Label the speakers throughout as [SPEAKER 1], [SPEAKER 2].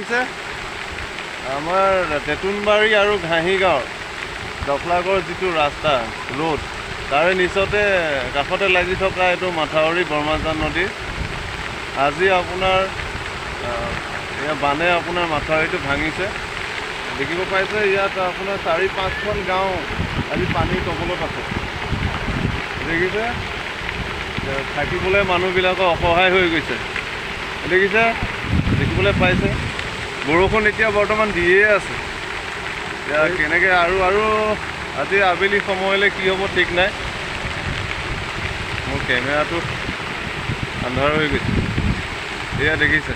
[SPEAKER 1] দেখিছে আমাৰ তেতুনবাৰী আৰু ঘাঁহিগাঁৱৰ দফলাগড় যিটো ৰাস্তা ৰোড তাৰে নিচতে কাষতে লাগি থকা এইটো মাথাউৰি বৰ্মাজান নদীৰ আজি আপোনাৰ এয়া বানে আপোনাৰ মাথাউৰিটো ভাঙিছে দেখিব পাইছে ইয়াত আপোনাৰ 4-5খন গাঁও আজি পানীৰ কবলত আছে দেখিছে থাকিবলৈ মানুহবিলাকৰ অসহায় হৈ গৈছে দেখিছে দেখিবলৈ পাইছে বৰষুণ এতিয়া বৰ্তমান দিয়ে আছে এতিয়া কেনেকৈ আৰু আজি আবেলি সময়লৈ কি হ'ব ঠিক নাই মোৰ কেমেৰাটো আন্ধাৰ হৈ গৈছে এয়া দেখিছে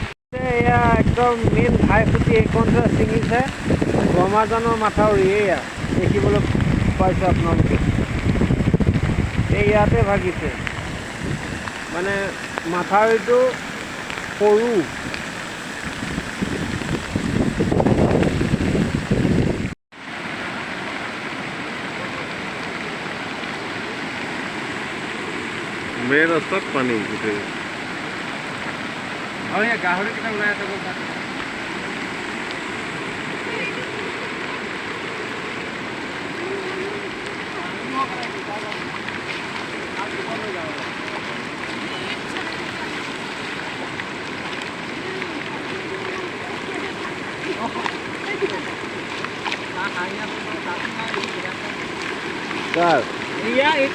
[SPEAKER 2] এয়া একদম মেইন ঘাই খুঁটি এইখন ছিঙিছে বৰ্মাজানৰ মাথাউৰি এয়া দেখিবলৈ পাইছে আপোনালোকে এই ইয়াতে ভাগিছে মানে মাথাউৰিটো সৰু
[SPEAKER 1] মেইন ৰাস্তাত পানী গোটেই
[SPEAKER 2] আৰু এই গাহৰিকেইটা ওলাই আছে
[SPEAKER 1] কাৰ
[SPEAKER 2] এয়া এই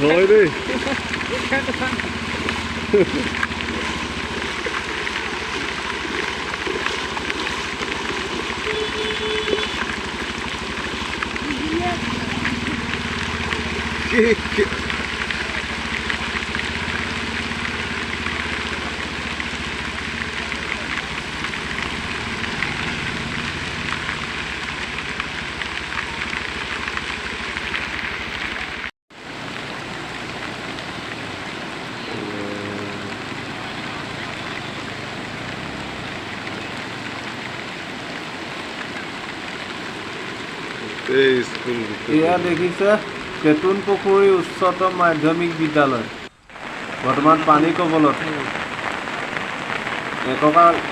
[SPEAKER 1] হয় দেই এয়া দেখিছে কেতুন পুখুৰী উচ্চতম মাধ্যমিক বিদ্যালয় বৰ্তমান পানী কবলত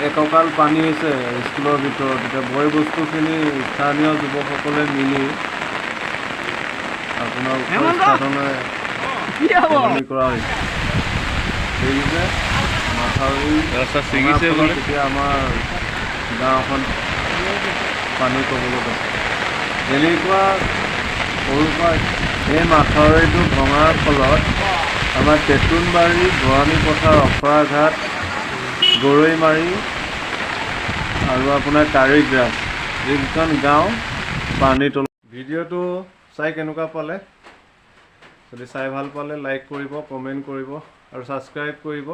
[SPEAKER 1] এককাল পানী হৈছে স্কুলৰ ভিতৰত এতিয়া বয় বস্তুখিনি স্থানীয় যুৱকসকলে মিলি আপোনাৰ স্থাপনা কৰা হৈছে দেখিছে মাথাউৰি ৰাস্তা ছিঙিছে তেতিয়া আমাৰ গাঁওখন পানী কবলত আছে এনেকুৱা সৰুপৰা এই মাথাউৰিটো ভঙাৰ ফলত আমাৰ তেতুনবাৰী বৰানী পথাৰ অখৰাঘাট গৰৈমাৰী আৰু আপোনাৰ কাৰিগ্ৰাছ এইকেইখন গাঁও পানীৰ তলত ভিডিঅ'টো চাই কেনেকুৱা পালে যদি চাই ভাল পালে লাইক কৰিব কমেণ্ট কৰিব আৰু ছাবস্ক্ৰাইব কৰিব